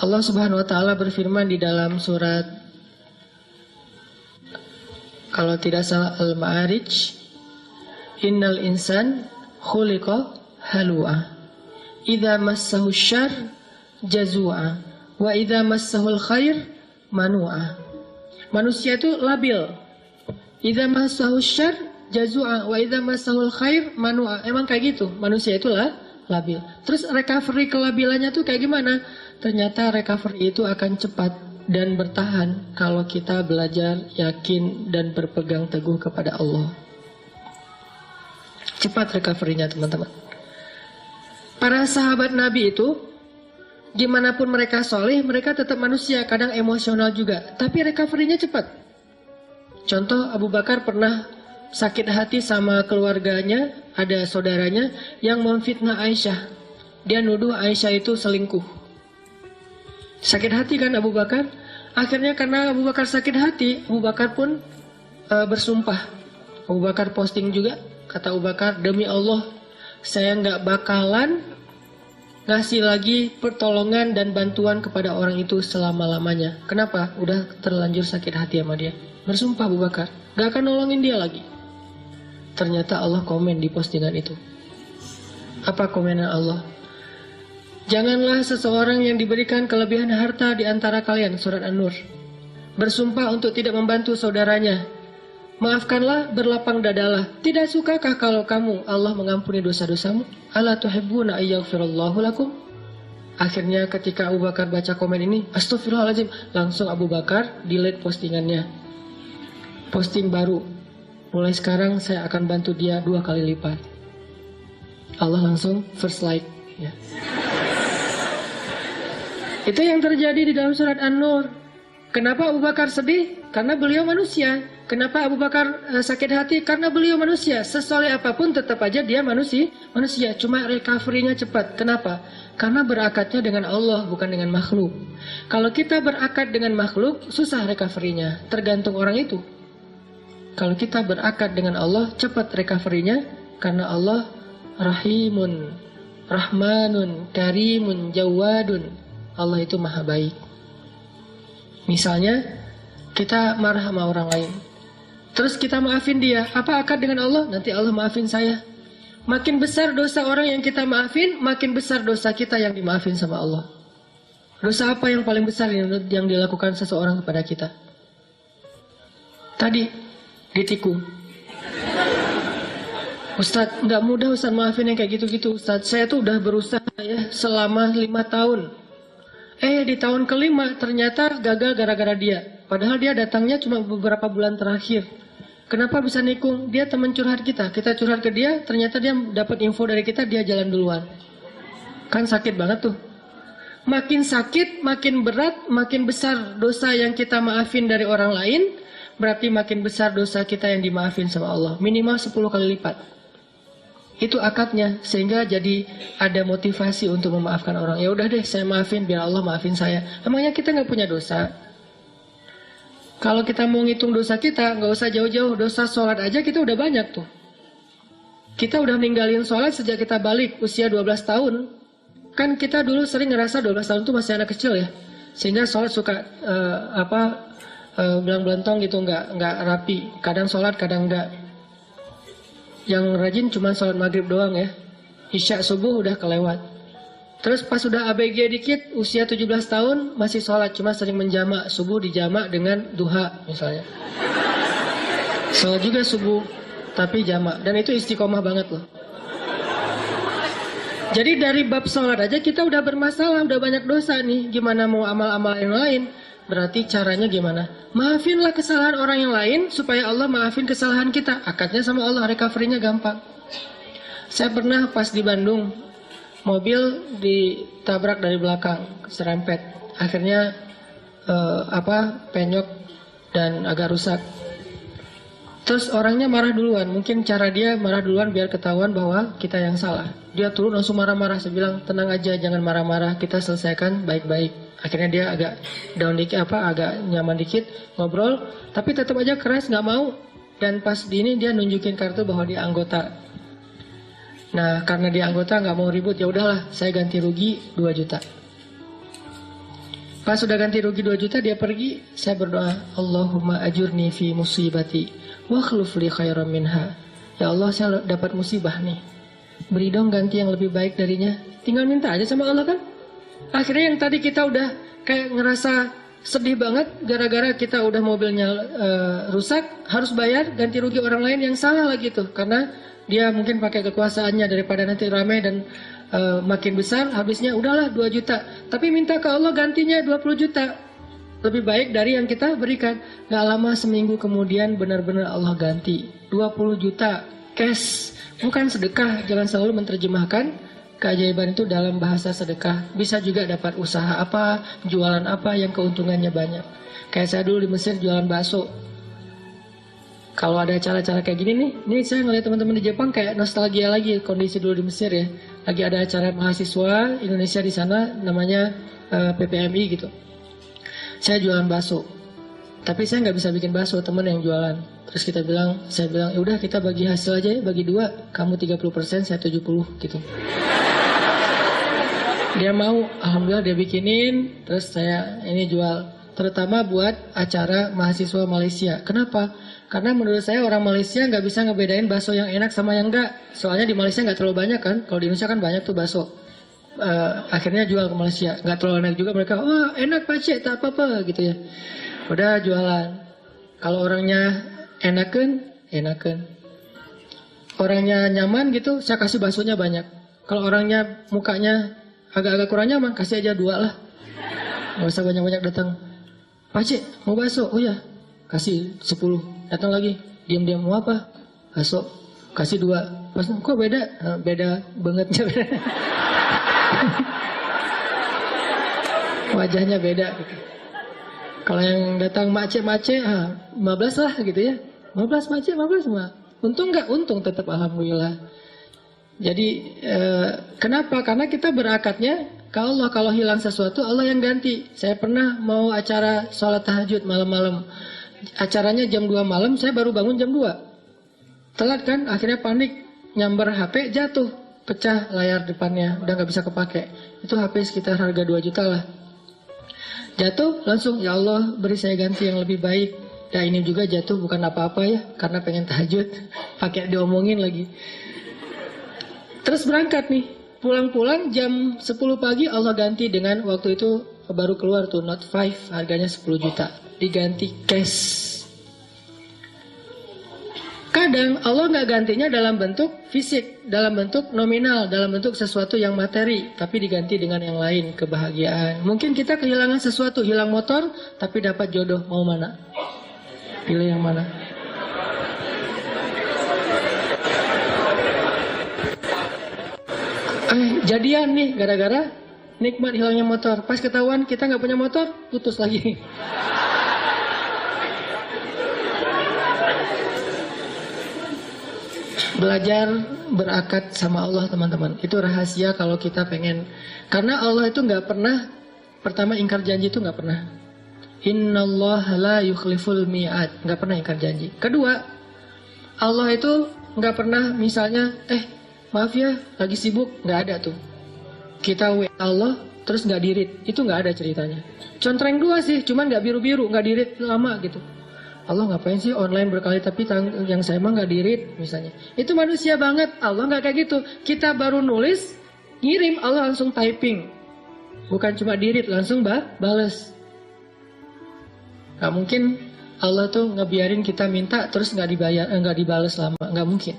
Allah Subhanahu wa taala berfirman di dalam surat, kalau tidak salah, Al-Ma'arij, innal insan khuliqa halu'a idza massahu syarr jazua wa idza massahul khair manu'a. Manusia itu labil. Idza massahu syarr jazua wa idza massahul khair manu'a. Emang kayak gitu. Manusia itu labil. Terus recovery kelabilannya tuh kayak gimana? Ternyata recovery itu akan cepat dan bertahan kalau kita belajar, yakin dan berpegang teguh kepada Allah. Cepat recovery-nya, teman-teman. Para sahabat Nabi itu, gimana pun mereka soleh, mereka tetap manusia, kadang emosional juga. Tapi recovery-nya cepat. Contoh, Abu Bakar pernah sakit hati sama keluarganya, ada saudaranya yang memfitnah Aisyah. Dia nuduh Aisyah itu selingkuh. Sakit hati kan Abu Bakar? Akhirnya karena Abu Bakar sakit hati, Abu Bakar pun bersumpah. Abu Bakar posting juga, kata Abu Bakar, demi Allah, saya nggak bakalan ngasih lagi pertolongan dan bantuan kepada orang itu selama-lamanya. Kenapa? Udah terlanjur sakit hati sama dia. Bersumpah Abu Bakar, nggak akan nolongin dia lagi. Ternyata Allah komen di postingan itu. Apa komenan Allah? Janganlah seseorang yang diberikan kelebihan harta di antara kalian, surat An-Nur, bersumpah untuk tidak membantu saudaranya. Maafkanlah, berlapang dadalah. Tidak sukakah kalau kamu Allah mengampuni dosa-dosamu? Ala tuhibbuna ayyaghfirallahu lakum? Akhirnya ketika Abu Bakar baca komen ini, astagfirullahaladzim, langsung Abu Bakar delete postingannya. Posting baru. Mulai sekarang saya akan bantu dia 2 kali lipat. Allah langsung first like. Ya. Itu yang terjadi di dalam surat An-Nur. Kenapa Abu Bakar sedih? Karena beliau manusia. Kenapa Abu Bakar sakit hati? Karena beliau manusia. Sesoleh apapun tetap aja dia manusia. Cuma recovery-nya cepat. Kenapa? Karena berakadnya dengan Allah, bukan dengan makhluk. Kalau kita berakad dengan makhluk, susah recovery-nya. Tergantung orang itu. Kalau kita berakad dengan Allah, cepat recovery-nya. Karena Allah Rahimun, Rahmanun, Karimun, Jawadun. Allah itu maha baik. Misalnya, kita marah sama orang lain. Terus kita maafin dia. Apa akad dengan Allah? Nanti Allah maafin saya. Makin besar dosa orang yang kita maafin, makin besar dosa kita yang dimaafin sama Allah. Dosa apa yang paling besar yang dilakukan seseorang kepada kita? Tadi, ditikung. Ustadz, nggak mudah Ustadz maafin yang kayak gitu-gitu. Ustadz, saya tuh udah berusaha ya selama 5 tahun. Di tahun ke-5 ternyata gagal gara-gara dia. Padahal dia datangnya cuma beberapa bulan terakhir. Kenapa bisa nikung? Dia teman curhat kita. Kita curhat ke dia, ternyata dia dapat info dari kita, dia jalan duluan. Kan sakit banget tuh. Makin sakit, makin berat, makin besar dosa yang kita maafin dari orang lain, berarti makin besar dosa kita yang dimaafin sama Allah. Minimal 10 kali lipat. Itu akadnya, sehingga jadi ada motivasi untuk memaafkan orang. Ya udah deh, saya maafin biar Allah maafin saya. Emangnya kita nggak punya dosa? Kalau kita mau ngitung dosa kita, nggak usah jauh-jauh. Dosa sholat aja kita udah banyak tuh. Kita udah ninggalin sholat sejak kita balik usia 12 tahun. Kan kita dulu sering ngerasa 12 tahun tuh masih anak kecil ya. Sehingga sholat suka belang-belentong gitu, nggak rapi. Kadang sholat, kadang enggak. Yang rajin cuma sholat maghrib doang ya. Isya subuh udah kelewat. Terus pas udah ABG dikit, usia 17 tahun masih sholat, cuma sering menjamak. Subuh dijamak dengan duha misalnya. Sholat juga subuh, tapi jamak. Dan itu istiqomah banget loh. Jadi dari bab sholat aja kita udah bermasalah, udah banyak dosa nih. Gimana mau amal-amal yang lain? Berarti caranya gimana? Maafinlah kesalahan orang yang lain supaya Allah maafin kesalahan kita. Akadnya sama Allah, recovery-nya gampang. Saya pernah pas di Bandung, mobil ditabrak dari belakang, serempet. Akhirnya penyok dan agak rusak. Terus orangnya marah duluan. Mungkin cara dia marah duluan biar ketahuan bahwa kita yang salah. Dia turun langsung marah-marah. Saya bilang, tenang aja, jangan marah-marah. Kita selesaikan baik-baik. Akhirnya dia agak down dikit, agak nyaman dikit, ngobrol. Tapi tetap aja keras, nggak mau. Dan pas di ini dia nunjukin kartu bahwa dia anggota. Nah, karena dia anggota nggak mau ribut, ya udahlah, saya ganti rugi 2 juta. Pas sudah ganti rugi 2 juta dia pergi, saya berdoa, Allahumma ajurni fi musibati wa akhluf li khairan minha. Ya Allah, saya dapat musibah nih, beri dong ganti yang lebih baik darinya. Tinggal minta aja sama Allah kan. Akhirnya yang tadi kita udah kayak ngerasa sedih banget gara-gara kita udah mobilnya rusak, harus bayar ganti rugi orang lain yang salah lagi tuh, karena dia mungkin pakai kekuasaannya daripada nanti ramai dan makin besar, habisnya udahlah 2 juta. Tapi minta ke Allah gantinya 20 juta. Lebih baik dari yang kita berikan. Gak lama seminggu kemudian benar-benar Allah ganti 20 juta cash. Bukan sedekah, jangan selalu menerjemahkan keajaiban itu dalam bahasa sedekah. Bisa juga dapat usaha apa, jualan apa yang keuntungannya banyak. Kayak saya dulu di Mesir jualan bakso. Kalau ada acara-acara kayak gini nih, ini saya ngeliat teman-teman di Jepang kayak nostalgia lagi kondisi dulu di Mesir ya. Lagi ada acara mahasiswa Indonesia di sana, namanya PPMI gitu. Saya jualan bakso, tapi saya nggak bisa bikin bakso, teman yang jualan. Terus saya bilang, ya udah kita bagi hasil aja ya, bagi 2, kamu 30%, saya 70 gitu. Dia mau, alhamdulillah dia bikinin, terus saya ini jual. Terutama buat acara mahasiswa Malaysia. Kenapa? Karena menurut saya orang Malaysia nggak bisa ngebedain bakso yang enak sama yang enggak. Soalnya di Malaysia nggak terlalu banyak kan. Kalau di Indonesia kan banyak tuh bakso. Akhirnya jual ke Malaysia. Nggak terlalu enak juga, mereka, wah enak Pak Cik, tak apa-apa gitu ya. Udah jualan. Kalau orangnya enakan. Orangnya nyaman gitu, saya kasih baksonya banyak. Kalau orangnya mukanya agak-agak kurang nyaman, kasih aja 2 lah. Nggak usah banyak-banyak datang. Pak Cik, mau bakso? Oh ya, kasih 10. Datang lagi, diam-diam, mau apa? Bakso. Kasih 2. Pas, kok beda? Beda banget. Wajahnya beda gitu. Kalau yang datang macet, 15 lah gitu ya. 15 macet, 15 mah. Untung nggak? Untung tetap alhamdulillah. Jadi kenapa? Karena kita berakatnya kalau hilang sesuatu Allah yang ganti. Saya pernah mau acara sholat tahajud malam-malam. Acaranya jam 2 malam, saya baru bangun jam 2. Telat kan? Akhirnya panik, nyamber HP, jatuh, pecah layar depannya, udah nggak bisa kepake. Itu HP sekitar harga 2 juta lah. Jatuh, langsung ya Allah beri saya ganti yang lebih baik. Ya ini juga jatuh bukan apa-apa ya, karena pengen tahajud, pakai diomongin lagi. Terus berangkat nih, pulang-pulang jam 10 pagi Allah ganti dengan waktu itu baru keluar tuh Note 5 harganya 10 juta. Diganti cash. Kadang Allah nggak gantinya dalam bentuk fisik, dalam bentuk nominal, dalam bentuk sesuatu yang materi, tapi diganti dengan yang lain, kebahagiaan. Mungkin kita kehilangan sesuatu, hilang motor, tapi dapat jodoh, mau mana? Pilih yang mana? Jadian nih, gara-gara nikmat hilangnya motor. Pas ketahuan kita nggak punya motor, putus lagi. Belajar berakat sama Allah teman-teman. Itu rahasia kalau kita pengen. Karena Allah itu nggak pernah, pertama ingkar janji itu nggak pernah. Innallaha la yukhliful mi'ad. Nggak pernah ingkar janji. Kedua, Allah itu nggak pernah misalnya, maaf ya lagi sibuk, nggak ada tuh. Kita WA Allah terus nggak dirit, itu nggak ada ceritanya. Contreng 2 sih, cuman nggak biru-biru, nggak dirit lama gitu. Allah ngapain sih online berkali tapi yang saya mah nggak dirit misalnya. Itu manusia banget. Allah nggak kayak gitu. Kita baru nulis, ngirim, Allah langsung typing. Bukan cuma dirit, langsung bales. Gak mungkin Allah tuh ngebiarin kita minta terus nggak dibayar, nggak dibales lama. Nggak mungkin.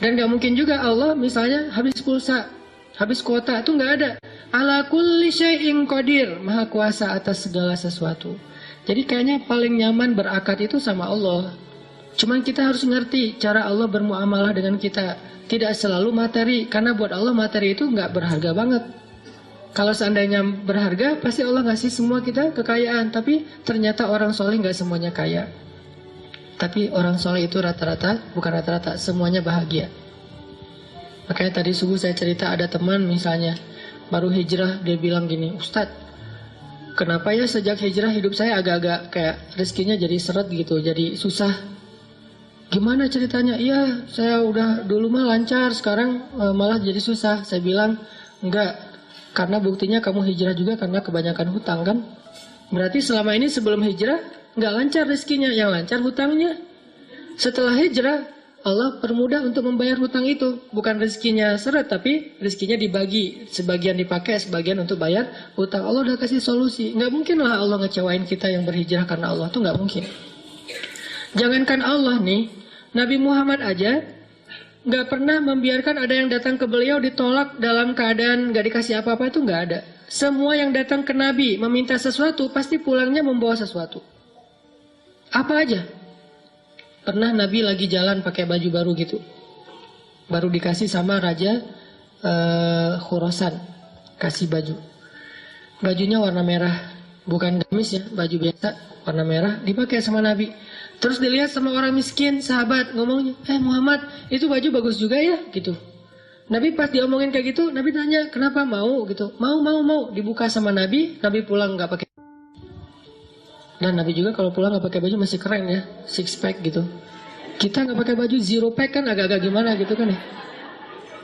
Dan nggak mungkin juga Allah misalnya habis pulsa, habis kuota, itu nggak ada. Ala kulli syai'in qadir, maha kuasa atas segala sesuatu. Jadi kayaknya paling nyaman berakad itu sama Allah. Cuman kita harus ngerti cara Allah bermuamalah dengan kita. Tidak selalu materi, karena buat Allah materi itu nggak berharga banget. Kalau seandainya berharga, pasti Allah ngasih semua kita kekayaan. Tapi ternyata orang soleh nggak semuanya kaya. Tapi orang soleh itu rata-rata, bukan rata-rata, semuanya bahagia. Makanya tadi subuh saya cerita ada teman misalnya, baru hijrah, dia bilang gini, Ustadz, kenapa ya sejak hijrah hidup saya agak-agak kayak rezekinya jadi seret gitu, jadi susah. Gimana ceritanya? Iya, saya udah dulu mah lancar, sekarang malah jadi susah. Saya bilang, enggak. Karena buktinya kamu hijrah juga karena kebanyakan hutang kan. Berarti selama ini sebelum hijrah nggak lancar rezekinya, yang lancar hutangnya. Setelah hijrah Allah permudah untuk membayar hutang itu. Bukan rezekinya seret, tapi rezekinya dibagi. Sebagian dipakai, sebagian untuk bayar hutang. Allah udah kasih solusi. Nggak mungkin lah Allah ngecewain kita yang berhijrah karena Allah. Itu nggak mungkin. Jangankan Allah nih, Nabi Muhammad aja nggak pernah membiarkan ada yang datang ke beliau ditolak dalam keadaan nggak dikasih apa-apa, itu nggak ada. Semua yang datang ke Nabi meminta sesuatu, pasti pulangnya membawa sesuatu. Apa aja? Pernah Nabi lagi jalan pakai baju baru gitu. Baru dikasih sama Raja Khurasan. Kasih baju. Bajunya warna merah. Bukan gamis ya, baju biasa. Warna merah. Dipakai sama Nabi. Terus dilihat sama orang miskin, sahabat. Ngomongnya, Muhammad, itu baju bagus juga ya? Gitu. Nabi pas diomongin kayak gitu, Nabi tanya, kenapa mau? Gitu. Mau. Dibuka sama Nabi. Nabi pulang nggak pakai. Dan Nabi juga kalau pulang nggak pakai baju masih keren ya, six pack gitu. Kita nggak pakai baju zero pack kan agak-agak gimana gitu kan ya.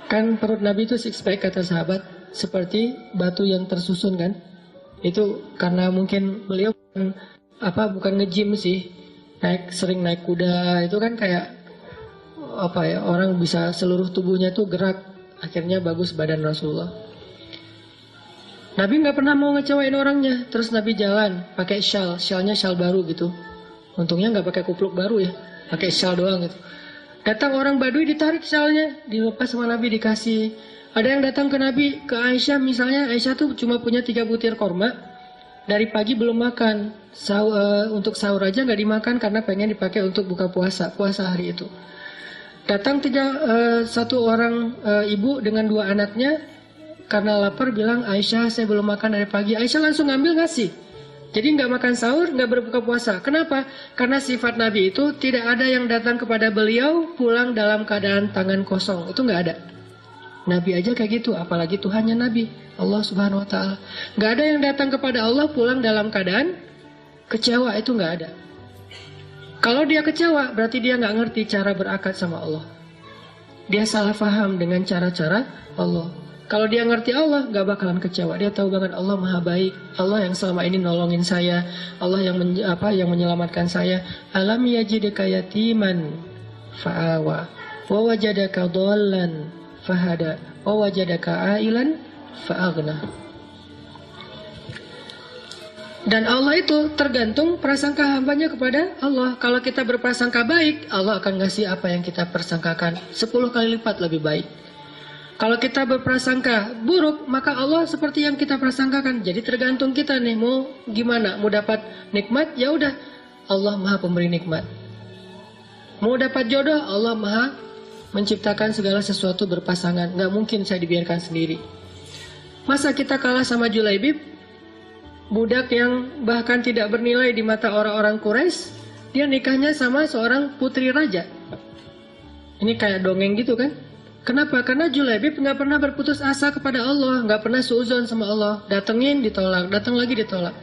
Kan perut Nabi itu six pack kata sahabat, seperti batu yang tersusun kan. Itu karena mungkin beliau bukan nge-gym sih, sering naik kuda, itu kan kayak orang bisa seluruh tubuhnya tuh gerak, akhirnya bagus badan Rasulullah. Nabi nggak pernah mau ngecewain orangnya. Terus Nabi jalan pakai syalnya syal baru gitu. Untungnya nggak pakai kupluk baru ya, pakai syal doang gitu. Datang orang Badui ditarik syalnya, dilepas sama Nabi dikasih. Ada yang datang ke Nabi, ke Aisyah misalnya, Aisyah tuh cuma punya 3 butir korma. Dari pagi belum makan, untuk sahur aja nggak dimakan karena pengen dipakai untuk buka puasa hari itu. Datang satu orang ibu dengan 2 anaknya. Karena lapar bilang, Aisyah saya belum makan dari pagi. Aisyah langsung ngambil ngasih. Jadi nggak makan sahur, nggak berbuka puasa. Kenapa? Karena sifat Nabi itu tidak ada yang datang kepada beliau pulang dalam keadaan tangan kosong. Itu nggak ada. Nabi aja kayak gitu, apalagi Tuhannya Nabi, Allah Subhanahu Wa Taala. Nggak ada yang datang kepada Allah pulang dalam keadaan kecewa, itu nggak ada. Kalau dia kecewa, berarti dia nggak ngerti cara berakad sama Allah. Dia salah paham dengan cara-cara Allah. Kalau dia ngerti Allah, gak bakalan kecewa. Dia tahu banget Allah maha baik. Allah yang selama ini nolongin saya. Allah yang menyelamatkan saya. Alam yajidka yatiman fa'awa. Wa wajadaka dhallan fahada. Wa wajadaka ailan fa'aghna. Dan Allah itu tergantung prasangka hambanya kepada Allah. Kalau kita berprasangka baik, Allah akan ngasih apa yang kita persangkakan 10 kali lipat lebih baik. Kalau kita berprasangka buruk, maka Allah seperti yang kita prasangkakan. Jadi tergantung kita nih, mau gimana? Mau dapat nikmat, ya udah, Allah maha pemberi nikmat. Mau dapat jodoh, Allah maha menciptakan segala sesuatu berpasangan. Gak mungkin saya dibiarkan sendiri. Masa kita kalah sama Julaibib, budak yang bahkan tidak bernilai di mata orang-orang Quraisy, dia nikahnya sama seorang putri raja. Ini kayak dongeng gitu kan? Kenapa? Karena Julaibib nggak pernah berputus asa kepada Allah, nggak pernah suuzon sama Allah. Datengin ditolak, datang lagi ditolak.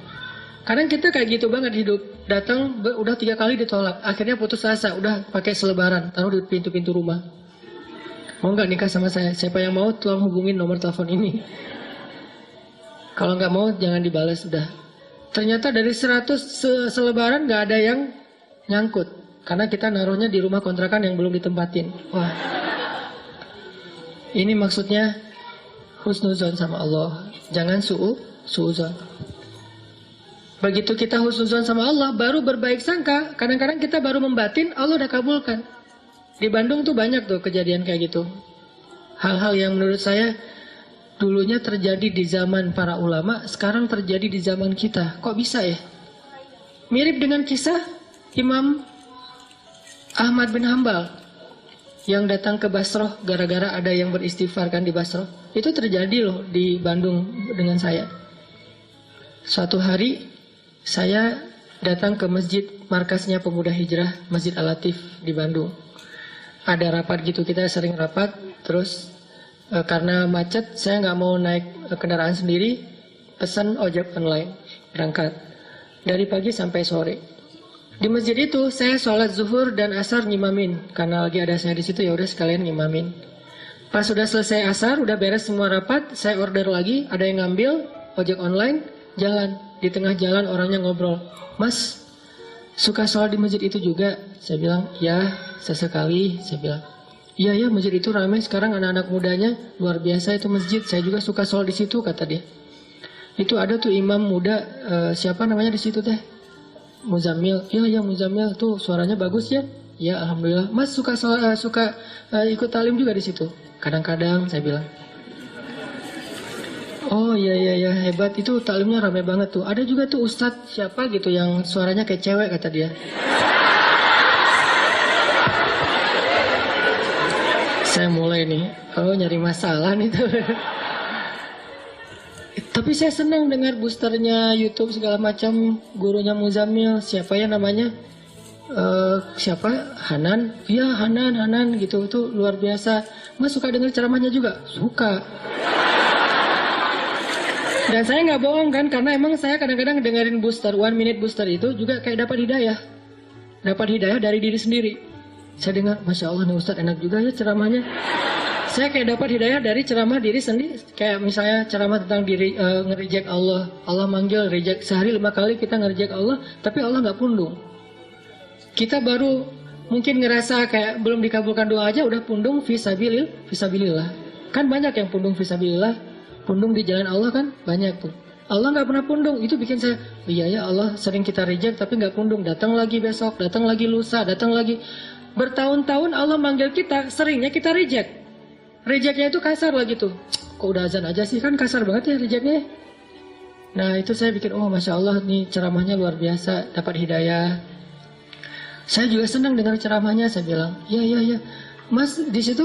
Kadang kita kayak gitu banget hidup. Datang udah 3 kali ditolak, akhirnya putus asa, udah pakai selebaran, taruh di pintu-pintu rumah. Mau nggak nikah sama saya? Siapa yang mau tolong hubungin nomor telepon ini. Kalau nggak mau jangan dibalas udah. Ternyata dari 100 selebaran nggak ada yang nyangkut, karena kita naruhnya di rumah kontrakan yang belum ditempatin. Wah. Ini maksudnya husnuzon sama Allah. Jangan suuzon. Begitu kita husnuzon sama Allah, baru berbaik sangka. Kadang-kadang kita baru membatin, Allah udah kabulkan. Di Bandung tuh banyak tuh kejadian kayak gitu. Hal-hal yang menurut saya dulunya terjadi di zaman para ulama, sekarang terjadi di zaman kita. Kok bisa ya? Mirip dengan kisah Imam Ahmad bin Hambal yang datang ke Basroh gara-gara ada yang beristighfar kan di Basroh. Itu terjadi loh di Bandung dengan saya. Suatu hari saya datang ke masjid markasnya Pemuda Hijrah, Masjid Al-Latif di Bandung. Ada rapat gitu, kita sering rapat. Terus karena macet saya nggak mau naik kendaraan sendiri, pesan ojek online, berangkat dari pagi sampai sore. Di masjid itu saya sholat zuhur dan asar ngimamin, karena lagi ada saya di situ, ya udah sekalian ngimamin. Pas sudah selesai asar, udah beres semua rapat, saya order lagi, ada yang ngambil, ojek online, jalan. Di tengah jalan orangnya ngobrol, Mas, suka sholat di masjid itu juga? Saya bilang, ya, sesekali. Saya bilang, iya ya, masjid itu ramai sekarang, anak-anak mudanya luar biasa itu masjid. Saya juga suka sholat di situ, kata dia. Itu ada tuh imam muda, siapa namanya di situ teh? Muzammil. Iya Muzammil tuh suaranya bagus ya. Ya alhamdulillah. Mas suka ikut talim juga di situ. Kadang-kadang saya bilang. Oh iya hebat, itu talimnya ramai banget tuh. Ada juga tuh ustadz siapa gitu yang suaranya kayak cewek, kata dia. Saya mulai nih, nyari masalah nih tuh. Tapi saya senang dengar boosternya YouTube segala macam, gurunya Muzammil, siapa ya namanya? Siapa? Hanan? Iya Hanan gitu, itu luar biasa. Mas suka dengar ceramahnya juga? Suka. Dan saya nggak bohong kan, karena emang saya kadang-kadang dengerin booster, 1 minute booster itu juga kayak dapat hidayah. Dapat hidayah dari diri sendiri. Saya dengar, Masya Allah nih Ustadz enak juga ya ceramahnya. Saya kayak dapat hidayah dari ceramah diri sendiri. Kayak misalnya ceramah tentang diri, ngereject Allah. Allah manggil, reject. Sehari 5 kali kita ngereject Allah, tapi Allah nggak pundung. Kita baru mungkin ngerasa kayak belum dikabulkan doa aja, udah pundung fisabilillah. Kan banyak yang pundung fisabilillah. Pundung di jalan Allah kan banyak tuh. Allah nggak pernah pundung, itu bikin saya, iya ya Allah sering kita reject tapi nggak pundung. Datang lagi besok, datang lagi lusa, datang lagi. Bertahun-tahun Allah manggil kita, seringnya kita reject. Rejectnya itu kasar lagi tuh. Kok udah azan aja sih, kan kasar banget ya rejectnya. Nah itu saya bikin, oh Masya Allah nih ceramahnya luar biasa, dapat hidayah. Saya juga senang dengar ceramahnya, saya bilang, iya. Mas di situ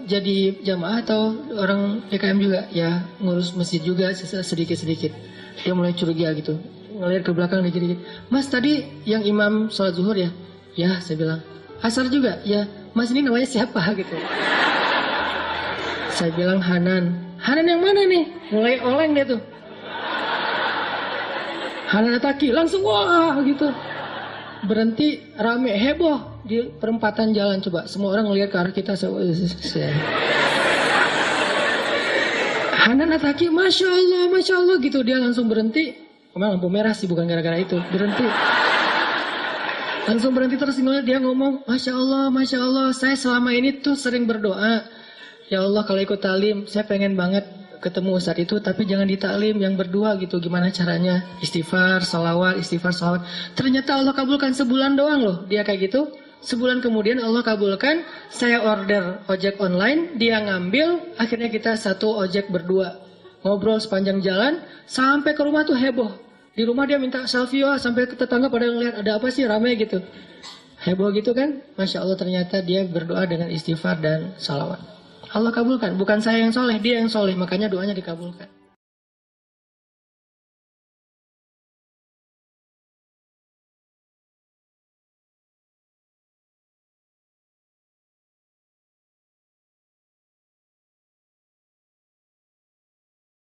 jadi jamaah atau orang PKM juga? Ya ngurus masjid juga sedikit-sedikit. Dia mulai curiga gitu, ngeliat ke belakang dikit-dikit. Mas tadi yang imam sholat zuhur ya? Ya saya bilang. Asar juga? Ya. Mas ini namanya siapa gitu? Saya bilang Hanan. Hanan yang mana nih? Mulai oleng dia tuh. Hanan Ataki langsung wah gitu. Berhenti rame heboh di perempatan jalan, coba semua orang ngelihat ke arah kita. Hanan Ataki, masya Allah gitu, dia langsung berhenti. Memang lampu merah sih, bukan gara-gara itu, berhenti. Langsung berhenti terus ngeliat, dia ngomong, masya Allah, saya selama ini tuh sering berdoa, ya Allah kalau ikut talim, saya pengen banget ketemu Ustadz itu, tapi jangan di taklim, yang berdua gitu, gimana caranya? Istighfar, sholawat. Ternyata Allah kabulkan sebulan doang loh, dia kayak gitu. Sebulan kemudian Allah kabulkan, saya order ojek online, dia ngambil, akhirnya kita satu ojek berdua. Ngobrol sepanjang jalan, sampai ke rumah tuh heboh. Di rumah dia minta selfie, sampai ke tetangga pada ngeliat, ada apa sih, ramai gitu. Heboh gitu kan, Masya Allah ternyata dia berdoa dengan istighfar dan sholawat. Allah kabulkan, bukan saya yang soleh, dia yang soleh, makanya doanya dikabulkan.